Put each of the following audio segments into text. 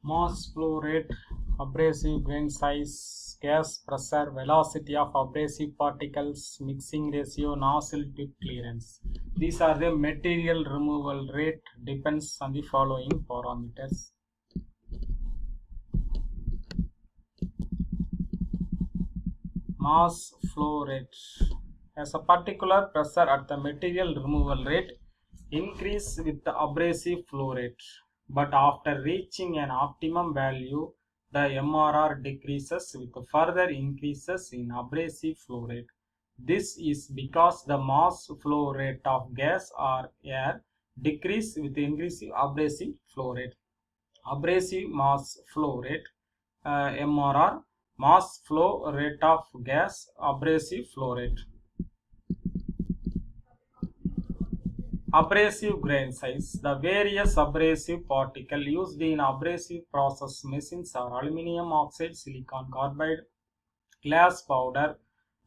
Mass flow rate, abrasive grain size, gas pressure, velocity of abrasive particles, mixing ratio, nozzle tip clearance. These are the material removal rate depends on the following parameters. Mass flow rate. As a particular pressure at the material removal rate increase with the abrasive flow rate, but after reaching an optimum value, the MRR decreases with further increases in abrasive flow rate. This is because the mass flow rate of gas or air decrease with increasing abrasive flow rate. Abrasive mass flow rate, MRR, mass flow rate of gas, abrasive flow rate. Abrasive grain size. The various abrasive particles used in abrasive process machines are aluminum oxide, silicon carbide, glass powder,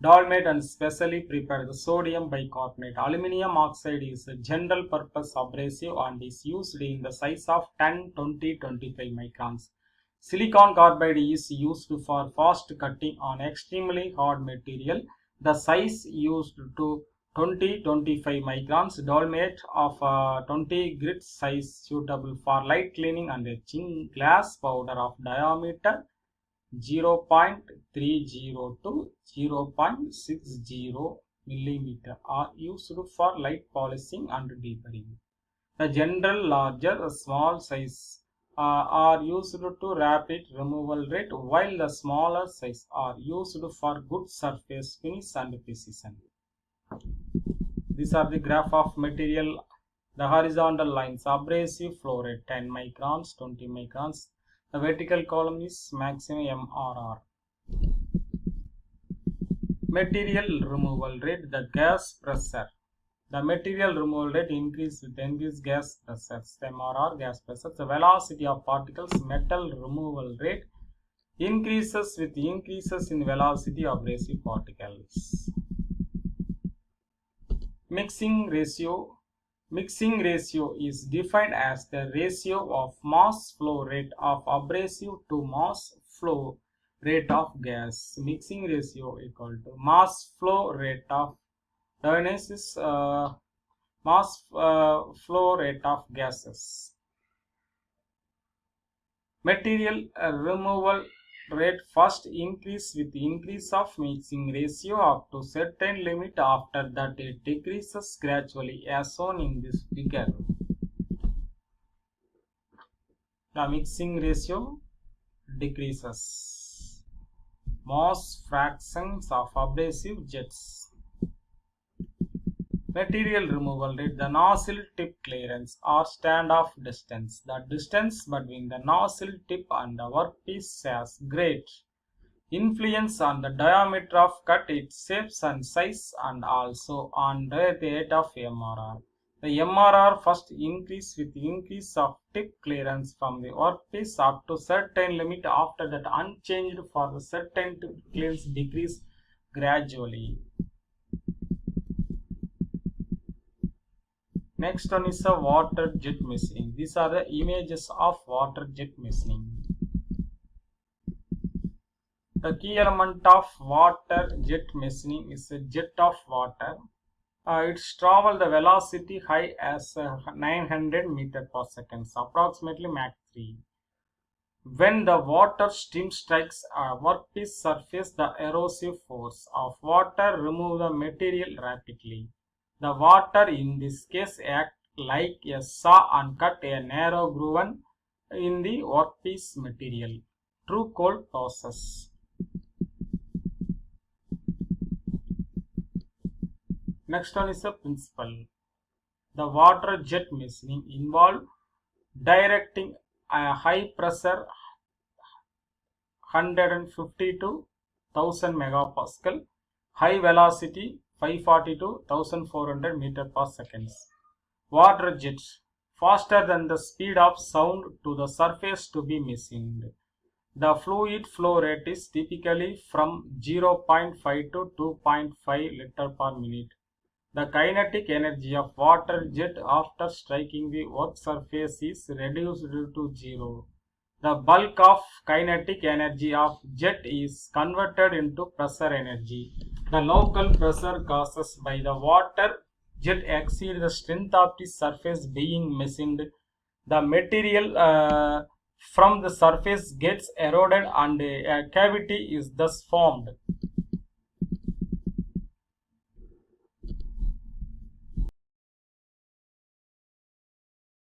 dolomite, and specially prepared sodium bicarbonate. Aluminum oxide is a general purpose abrasive and is used in the size of 10, 20, 25 microns. Silicon carbide is used for fast cutting on extremely hard material. The size used to 20-25 microns. Dolomite of 20 grit size suitable for light cleaning and etching. Glass powder of diameter 0.30 to 0.60 millimeter are used for light polishing and deburring. The general larger small size are used to rapid removal rate, while the smaller size are used for good surface finish and precision. These are the graph of material. The horizontal lines abrasive flow rate 10 microns, 20 microns. The vertical column is maximum MRR. Material removal rate, the gas pressure. The material removal rate increase with increased gas pressures, MRR gas pressure. The velocity of particles, metal removal rate increases with increases in velocity of abrasive particles. Mixing ratio. Mixing ratio is defined as the ratio of mass flow rate of abrasive to mass flow rate of gas. Mixing ratio equal to mass flow rate of mass flow rate of gases. Material removal rate first increase with increase of mixing ratio up to certain limit. After that it decreases gradually as shown in this figure. The mixing ratio decreases. Mass fractions of abrasive jets. Material removal rate, the nozzle tip clearance or standoff distance. The distance between the nozzle tip and the workpiece has great influence on the diameter of cut, its shapes and size, and also on the rate of MRR. The MRR first increase with increase of tip clearance from the workpiece up to certain limit. After that unchanged for the certain tip clearance decrease gradually. Next one is a water jet machining. These are the images of water jet machining. The key element of water jet machining is a jet of water. Its travel the velocity high as 900 meter per second, approximately Mach 3. When the water stream strikes a workpiece surface, the erosive force of water remove the material rapidly. The water in this case act like a saw and cut a narrow groove in the workpiece material. True cold process. Next one is a principle. The water jet machining involve directing a high pressure 150 to 1000 megapascal, high velocity 540 to 1400 meter per second. Water jet faster than the speed of sound to the surface to be machined. The fluid flow rate is typically from 0.5 to 2.5 liter per minute. The kinetic energy of water jet after striking the work surface is reduced to zero. The bulk of kinetic energy of jet is converted into pressure energy. The local pressure caused by the water jet exceeds the strength of the surface being machined. The material from the surface gets eroded and a cavity is thus formed.